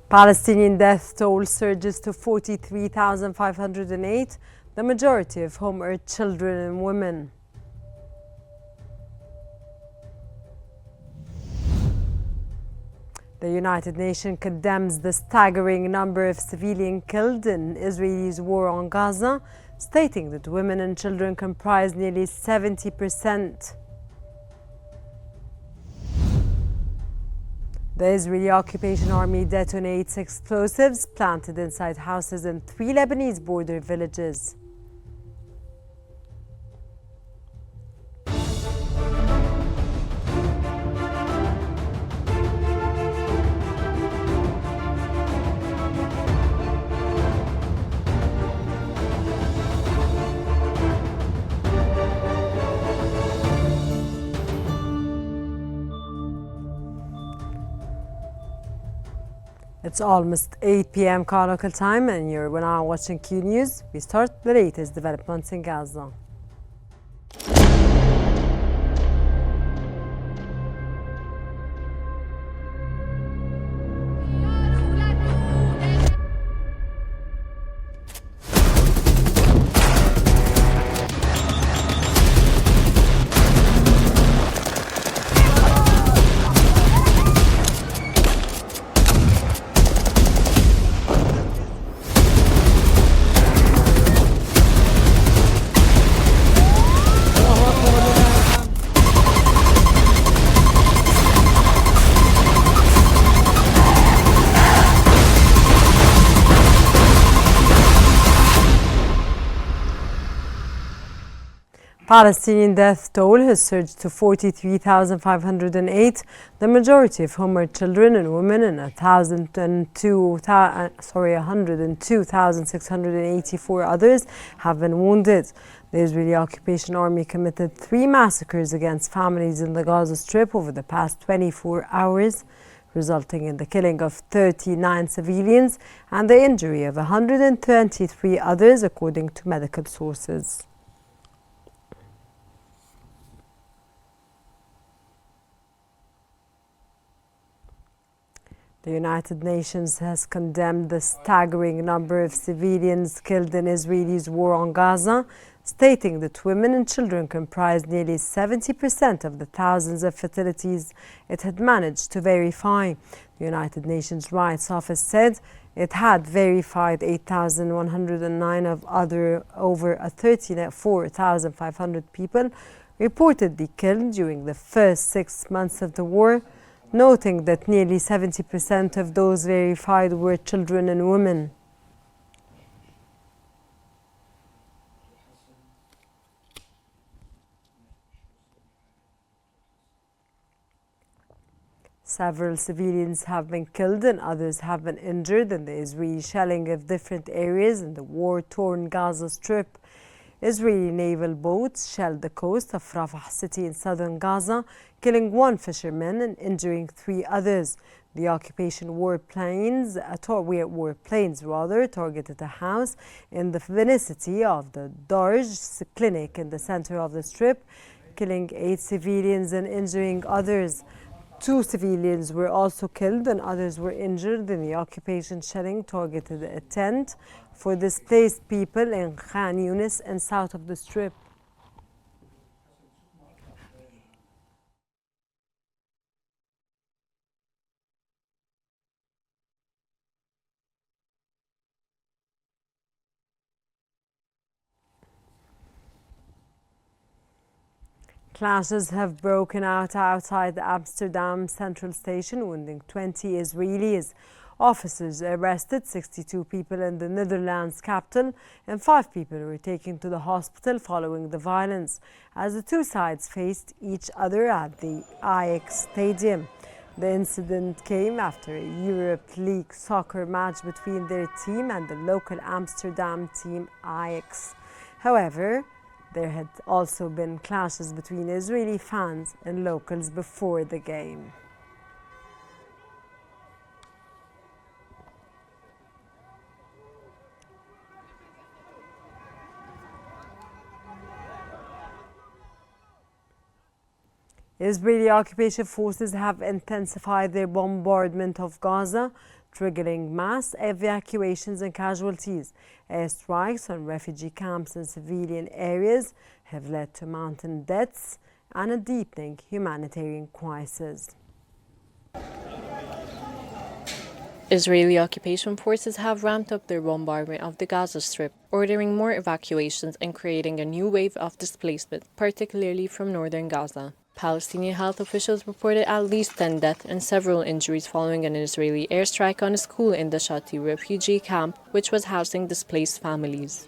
Palestinian death toll surges to 43,508, the majority of whom are children and women. The United Nations condemns the staggering number of civilians killed in Israel's war on Gaza, stating that women and children comprise nearly 70%. The Israeli occupation army detonates explosives planted inside houses in 3 Lebanese border villages. It's almost 8 p.m. local time and you're now watching Qnews. We start the latest developments in Gaza. Palestinian death toll has surged to 43,508, the majority of whom are children and women, and 102,684 others have been wounded. The Israeli occupation army committed 3 massacres against families in the Gaza Strip over the past 24 hours, resulting in the killing of 39 civilians and the injury of 123 others, according to medical sources. The United Nations has condemned the staggering number of civilians killed in Israel's war on Gaza, stating that women and children comprise nearly 70% of the thousands of fatalities it had managed to verify. The United Nations Rights Office said it had verified 8,109 of over 34,500 people reportedly killed during the first 6 months of the war, noting that nearly 70% of those verified were children and women. Several civilians have been killed and others have been injured in the Israeli shelling of different areas in the war-torn Gaza Strip. Israeli naval boats shelled the coast of Rafah city in southern Gaza, killing 1 fisherman and injuring 3 others. The occupation warplanes targeted a house in the vicinity of the Darj clinic in the center of the strip, killing 8 civilians and injuring others. 2 civilians were also killed and others were injured in the occupation shelling targeted a tent for displaced people in Qnews and south of the strip. Clashes have broken out outside the Amsterdam Central Station, wounding 20 Israelis. Officers arrested 62 people in the Netherlands capital and 5 people were taken to the hospital following the violence as the 2 sides faced each other at the Ajax Stadium. The incident came after a Europe League soccer match between their team and the local Amsterdam team Ajax. However, there had also been clashes between Israeli fans and locals before the game. Israeli occupation forces have intensified their bombardment of Gaza, triggering mass evacuations and casualties. Airstrikes on refugee camps and civilian areas have led to mounting deaths and a deepening humanitarian crisis. Israeli occupation forces have ramped up their bombardment of the Gaza Strip, ordering more evacuations and creating a new wave of displacement, particularly from northern Gaza. Palestinian health officials reported at least 10 deaths and several injuries following an Israeli airstrike on a school in the Shati refugee camp, which was housing displaced families.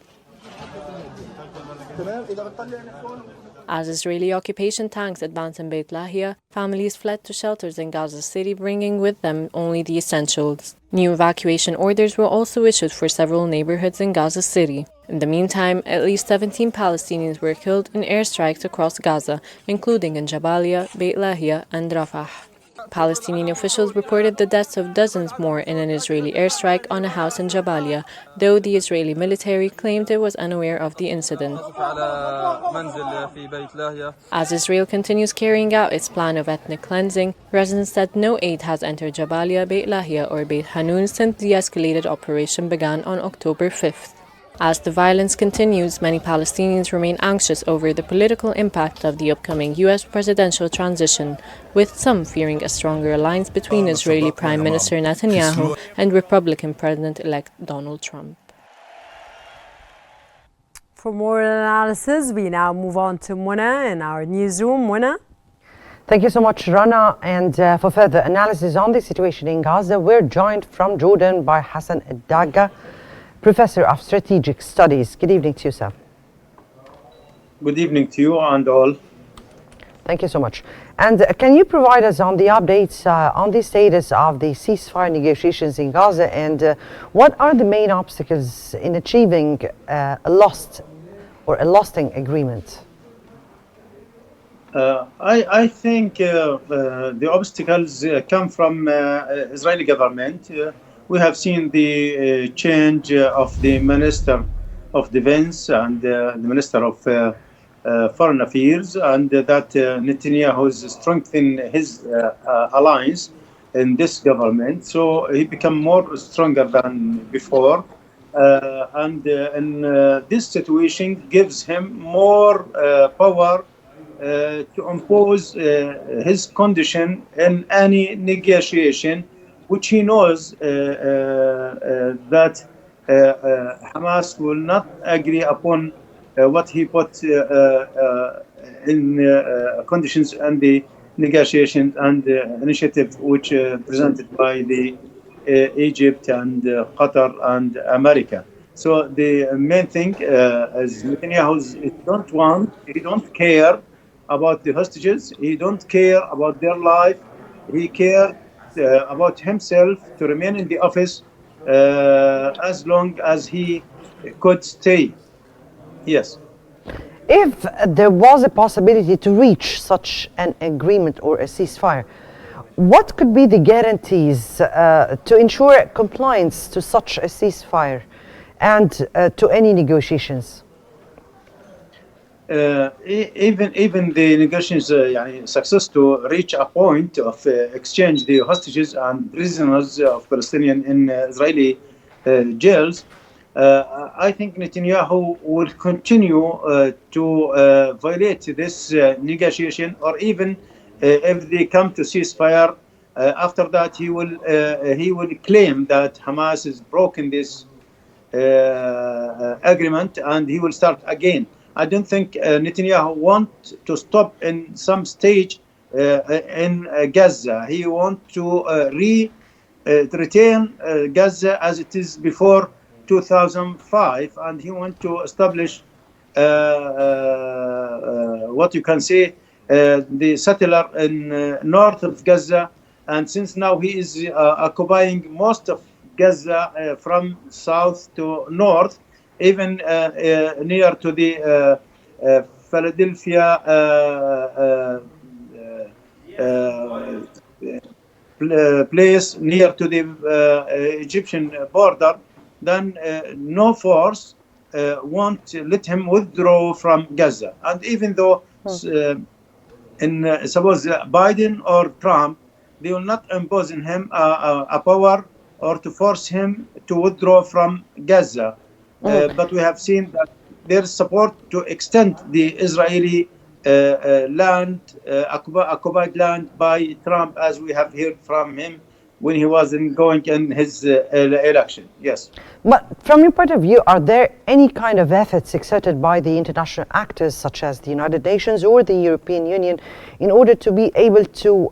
As Israeli occupation tanks advanced in Beit Lahia, families fled to shelters in Gaza City, bringing with them only the essentials. New evacuation orders were also issued for several neighborhoods in Gaza City. In the meantime, at least 17 Palestinians were killed in airstrikes across Gaza, including in Jabalia, Beit Lahia, and Rafah. Palestinian officials reported the deaths of dozens more in an Israeli airstrike on a house in Jabalia, though the Israeli military claimed it was unaware of the incident. As Israel continues carrying out its plan of ethnic cleansing, residents said no aid has entered Jabalia, Beit Lahia, or Beit Hanun since the escalated operation began on October 5th. As the violence continues, many Palestinians remain anxious over the political impact of the upcoming U.S. presidential transition, with some fearing a stronger alliance between Israeli Prime Minister Netanyahu and Republican President-elect Donald Trump. For more analysis, we now move on to Mona in our newsroom. Mona? Thank you so much, Rana. And for further analysis on the situation in Gaza, we're joined from Jordan by Hassan Daga, Professor of Strategic Studies. Good evening to you, sir. Good evening to you and all. Thank you so much. And can you provide us on the updates on the status of the ceasefire negotiations in Gaza, and what are the main obstacles in achieving a lasting agreement? I think the obstacles come from Israeli government. We have seen the change of the Minister of Defense and the Minister of Foreign Affairs, and that Netanyahu has strengthened his alliance in this government. So he become more stronger than before. And this situation gives him more power to impose his condition in any negotiation, which he knows that Hamas will not agree upon what he put in conditions and the negotiations and initiative which presented by the Egypt and Qatar and America. So the main thing is Netanyahu he don't care about the hostages. He don't care about their life. He cares about himself to remain in the office as long as he could stay. Yes. If there was a possibility to reach such an agreement or a ceasefire, what could be the guarantees to ensure compliance to such a ceasefire and to any negotiations? Even the negotiations success to reach a point of exchange the hostages and prisoners of Palestinian in Israeli jails, I think Netanyahu will continue to violate this negotiation, or even if they come to ceasefire, after that he will claim that Hamas has broken this agreement and he will start again. I don't think Netanyahu wants to stop in some stage in Gaza. He wants to retain Gaza as it is before 2005, and he wants to establish what you can say the settler in north of Gaza. And since now he is occupying most of Gaza from south to north, even near to the Philadelphia place near to the Egyptian border, then no force won't let him withdraw from Gaza. And even though suppose Biden or Trump, they will not impose on him a power or to force him to withdraw from Gaza. But we have seen that their support to extend the Israeli occupied land by Trump, as we have heard from him when he was going in his election. Yes. But from your point of view, are there any kind of efforts exerted by the international actors, such as the United Nations or the European Union, in order to be able to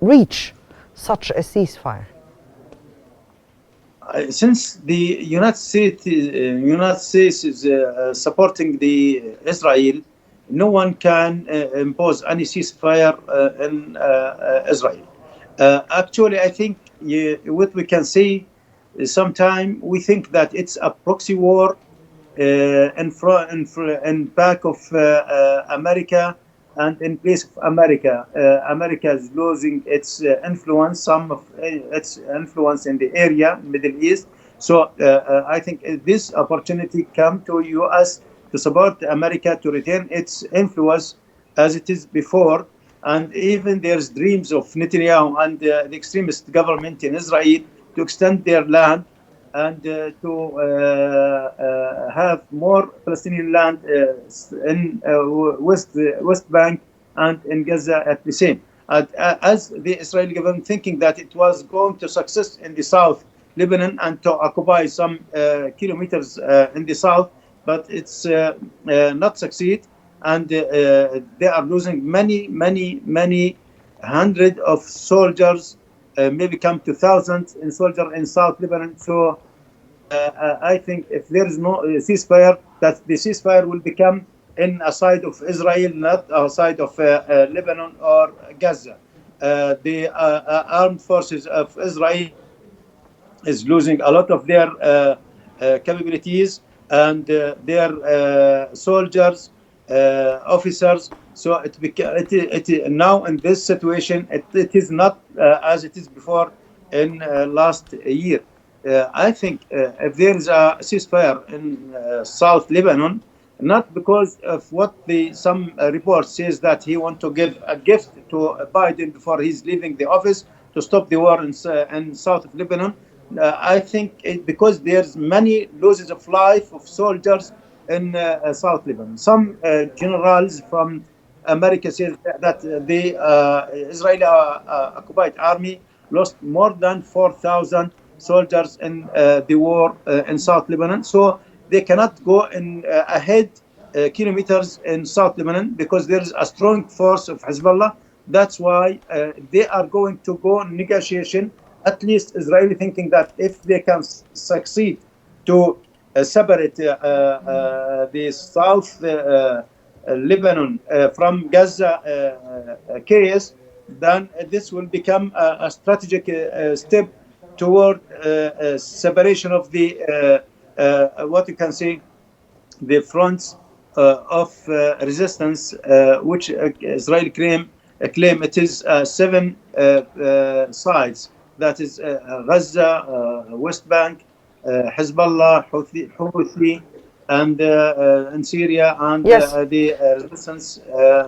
reach such a ceasefire? Since the United States is supporting the Israel, no one can impose any ceasefire in Israel. Actually, I think what we can say is sometimes we think that it's a proxy war in back of America and in place of America. America is losing its influence, some of its influence in the area, Middle East. So I think this opportunity come to U.S. to support America to retain its influence as it is before. And even there's dreams of Netanyahu and the extremist government in Israel to extend their land and to have more Palestinian land in West Bank and in Gaza at the same. As the Israeli government thinking that it was going to success in the south Lebanon and to occupy some kilometers in the south, but it's not succeed. And they are losing many hundred of soldiers, maybe come to thousands in soldiers in South Lebanon. So I think if there is no ceasefire, that the ceasefire will become in a side of Israel, not a side of Lebanon or Gaza. The armed forces of Israel is losing a lot of their capabilities and their soldiers, officers. So now in this situation, it is not as it is before in last year. I think if there is a ceasefire in South Lebanon, not because of what some report says that he want to give a gift to Biden before he's leaving the office to stop the war in south of Lebanon. I think because there's many losses of life of soldiers in South Lebanon. Some generals from America say that the Israeli occupied army lost more than 4,000 soldiers in the war in South Lebanon. So they cannot go in ahead kilometers in South Lebanon because there is a strong force of Hezbollah. That's why they are going to go negotiation. At least Israeli thinking that if they can succeed to separate the South Lebanon from Gaza case, then this will become a strategic step toward separation of the what you can say the fronts of resistance, which Israel claim it is 7 sides. That is Gaza, West Bank, Hezbollah, Houthi, and in Syria, and Yes. the resistance,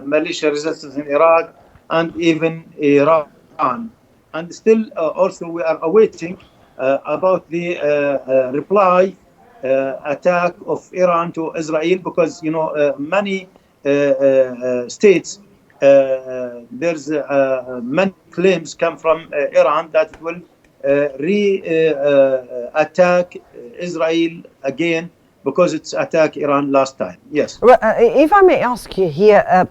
militia resistance in Iraq, and even Iran. And still, also, we are awaiting about the reply attack of Iran to Israel, because many states. There's many claims come from Iran that it will attack Israel again because it's attacked Iran last time. Yes. If I may ask you here,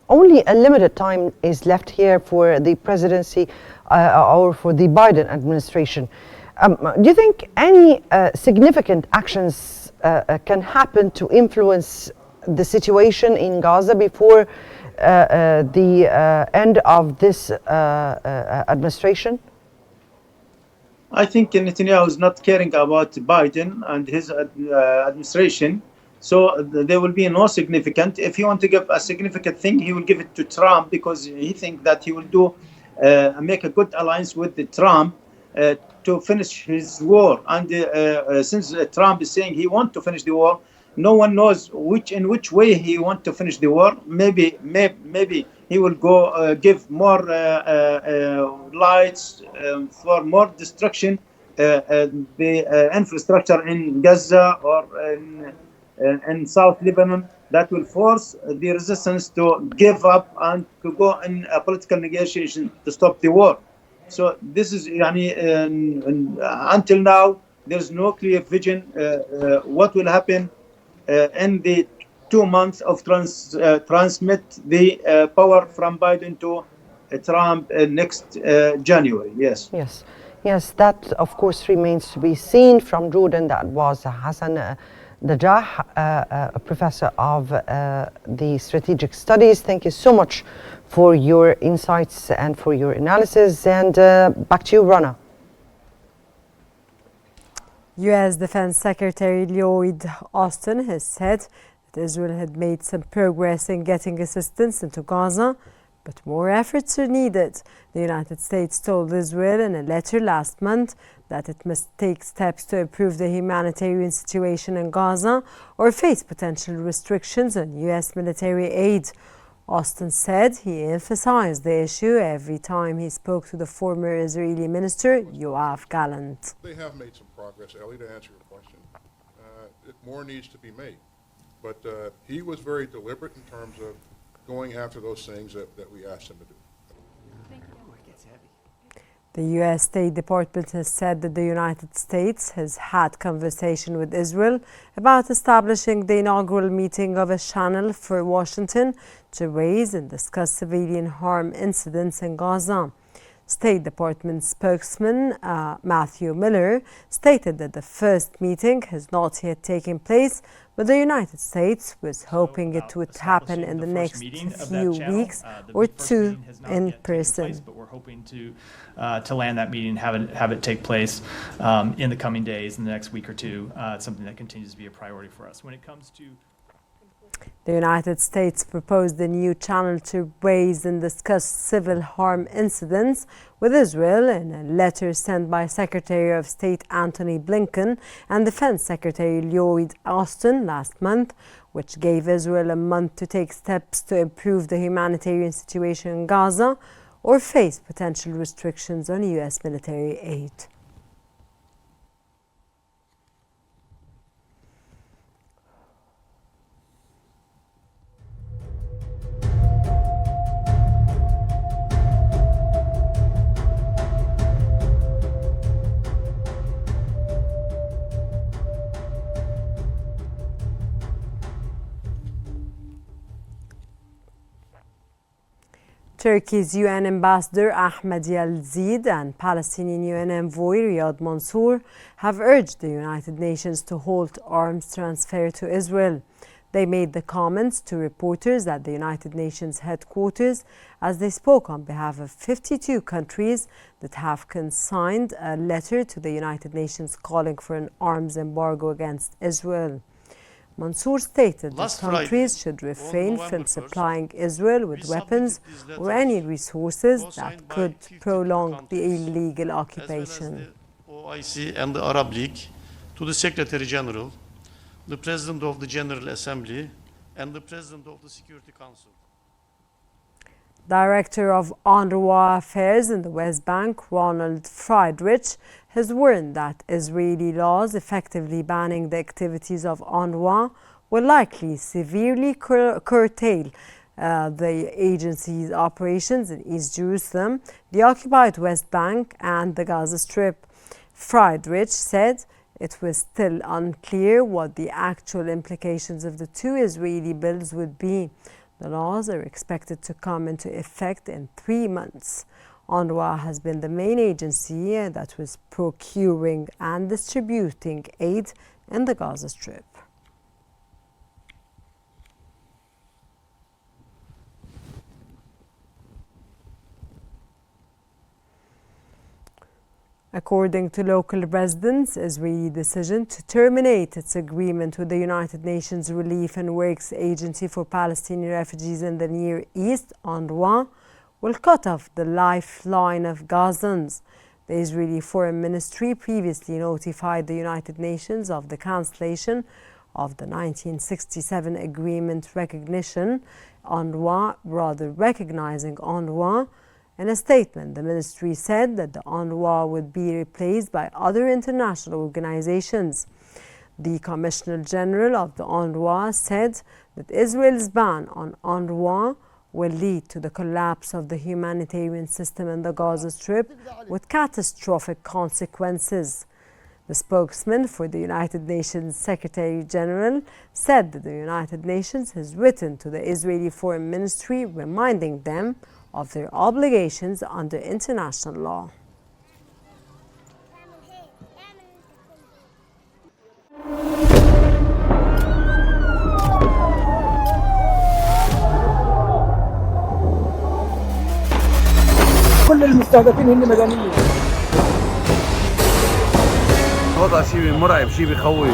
only a limited time is left here for the presidency or for the Biden administration. Do you think any significant actions can happen to influence the situation in Gaza before the end of this administration? I think Netanyahu is not caring about Biden and his administration, so there will be no significant. If he wants to give a significant thing, he will give it to Trump, because he thinks that he will make a good alliance with Trump to finish his war. And since Trump is saying he wants to finish the war, no one knows in which way he wants to finish the war. Maybe he will go give more lights for more destruction the infrastructure in Gaza or in South Lebanon, that will force the resistance to give up and to go in a political negotiation to stop the war. So this is until now there's no clear vision what will happen in the 2 months of transmit the power from Biden to Trump next January. Yes. Yes. Yes, that of course remains to be seen. From Jordan, that was Hassan Dajah, a professor of the strategic studies. Thank you so much for your insights and for your analysis. And back to you, Rana. U.S. Defense Secretary Lloyd Austin has said that Israel had made some progress in getting assistance into Gaza, but more efforts are needed. The United States told Israel in a letter last month that it must take steps to improve the humanitarian situation in Gaza or face potential restrictions on U.S. military aid. Austin said he emphasized the issue every time he spoke to the former Israeli minister, Yoav Gallant. They have made some progress, Ellie, to answer your question. More needs to be made. But he was very deliberate in terms of going after those things that we asked him to do. The U.S. State Department has said that the United States has had conversation with Israel about establishing the inaugural meeting of a channel for Washington to raise and discuss civilian harm incidents in Gaza. State Department spokesman Matthew Miller stated that the first meeting has not yet taken place, but the United States was hoping it would happen in the next few weeks or two in person. But we're hoping to land that meeting and have it take place in the coming days, in the next week or two. It's something that continues to be a priority for us. When it comes to the United States proposed a new channel to raise and discuss civil harm incidents with Israel in a letter sent by Secretary of State Antony Blinken and Defense Secretary Lloyd Austin last month, which gave Israel a month to take steps to improve the humanitarian situation in Gaza or face potential restrictions on U.S. military aid. Turkey's UN Ambassador Ahmed Yalzid and Palestinian UN envoy Riyad Mansour have urged the United Nations to halt arms transfer to Israel. They made the comments to reporters at the United Nations headquarters as they spoke on behalf of 52 countries that have consigned a letter to the United Nations calling for an arms embargo against Israel. Mansour stated that countries should refrain from supplying Israel with weapons or any resources that could prolong the illegal occupation. OIC and the Arab League, to the Secretary General, the President of the General Assembly, and the President of the Security Council. Director of UNRWA Affairs in the West Bank, Ronald Friedrich, has warned that Israeli laws effectively banning the activities of UNRWA will likely severely curtail the agency's operations in East Jerusalem, the occupied West Bank, and the Gaza Strip. Friedrich said it was still unclear what the actual implications of the two Israeli bills would be. The laws are expected to come into effect in 3 months. UNRWA has been the main agency that was procuring and distributing aid in the Gaza Strip. According to local residents, Israeli decision to terminate its agreement with the United Nations Relief and Works Agency for Palestinian Refugees in the Near East, UNRWA, will cut off the lifeline of Gazans. The Israeli Foreign Ministry previously notified the United Nations of the cancellation of the 1967 agreement recognizing UNRWA In a statement, the ministry said that the UNRWA would be replaced by other international organizations. The Commissioner General of the UNRWA said that Israel's ban on UNRWA will lead to the collapse of the humanitarian system in the Gaza Strip with catastrophic consequences. The spokesman for the United Nations Secretary General said that the United Nations has written to the Israeli Foreign Ministry reminding them of their obligations under international law. كل المستهدفين هن مدنيين. وضع شيء مرعب، شيء بخوف.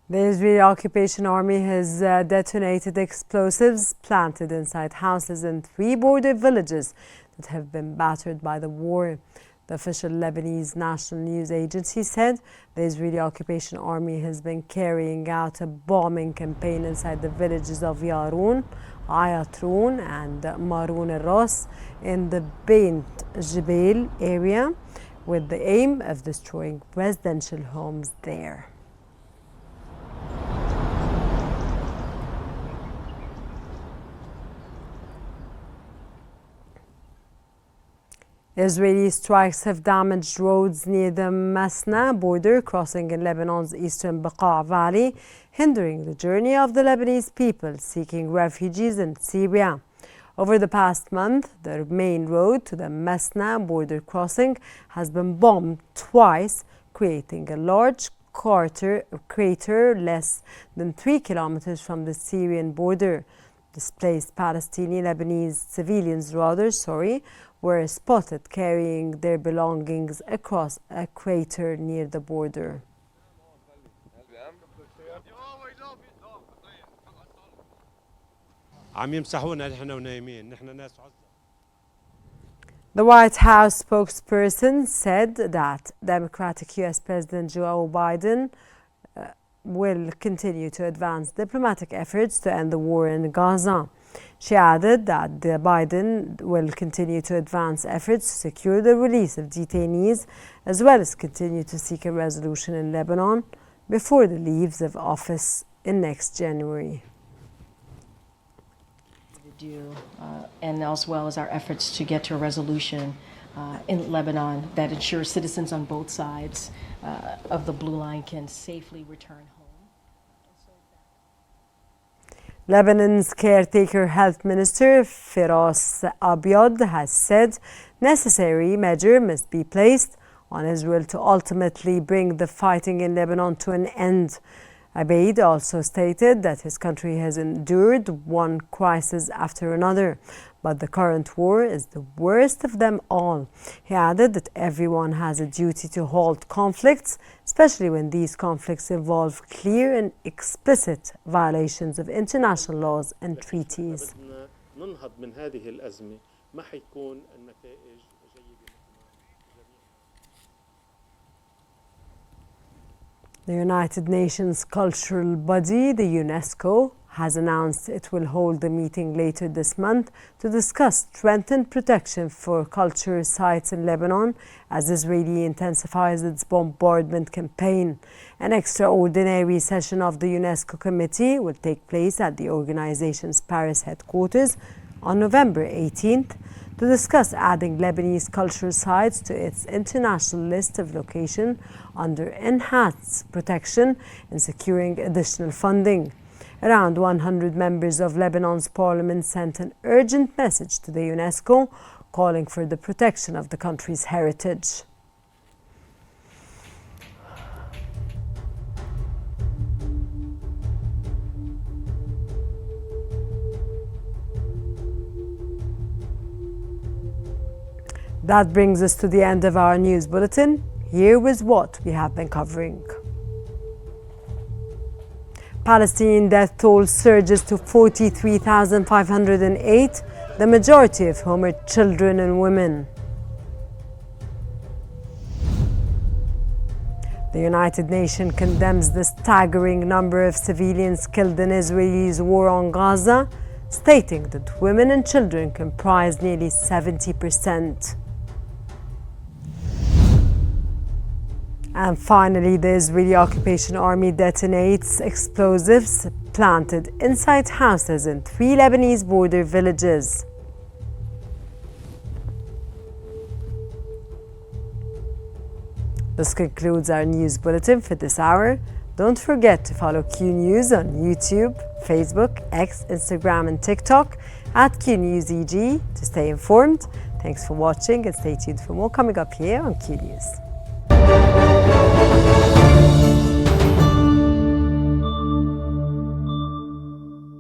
The Israeli Occupation Army has detonated explosives planted inside houses in 3 border villages that have been battered by the war. The official Lebanese National News Agency said the Israeli Occupation Army has been carrying out a bombing campaign inside the villages of Yarun, Ayatrun and Marun al-Ras in the Beint Jebel area with the aim of destroying residential homes there. Israeli strikes have damaged roads near the Masna border crossing in Lebanon's eastern Beqa Valley, hindering the journey of the Lebanese people seeking refugees in Syria. Over the past month, the main road to the Masna border crossing has been bombed twice, creating a large crater less than 3 kilometers from the Syrian border. Displaced Palestinian-Lebanese civilians were spotted carrying their belongings across a crater near the border. The White House spokesperson said that Democratic U.S. President Joe Biden will continue to advance diplomatic efforts to end the war in Gaza. She added that Biden will continue to advance efforts to secure the release of detainees as well as continue to seek a resolution in Lebanon before the leaves of office in next January. And as well as our efforts to get to a resolution in Lebanon that ensures citizens on both sides of the Blue Line can safely return home. Lebanon's caretaker health minister, Firas Abiad, has said necessary measure must be placed on Israel to ultimately bring the fighting in Lebanon to an end. Abiad also stated that his country has endured one crisis after another, but the current war is the worst of them all. He added that everyone has a duty to halt conflicts, especially when these conflicts involve clear and explicit violations of international laws and treaties. The United Nations cultural body, the UNESCO, has announced it will hold a meeting later this month to discuss strengthened protection for cultural sites in Lebanon as Israel intensifies its bombardment campaign. An extraordinary session of the UNESCO committee will take place at the organization's Paris headquarters on November 18th to discuss adding Lebanese cultural sites to its international list of locations under enhanced protection and securing additional funding. Around 100 members of Lebanon's parliament sent an urgent message to the UNESCO calling for the protection of the country's heritage. That brings us to the end of our news bulletin. Here was what we have been covering. Palestinian death toll surges to 43,508, the majority of whom are children and women. The United Nations condemns the staggering number of civilians killed in Israel's war on Gaza, stating that women and children comprise nearly 70%. And finally, the Israeli occupation army detonates explosives planted inside houses in 3 Lebanese border villages. This concludes our news bulletin for this hour. Don't forget to follow Qnews on YouTube, Facebook, X, Instagram and TikTok at QNewsEG to stay informed. Thanks for watching and stay tuned for more coming up here on Qnews.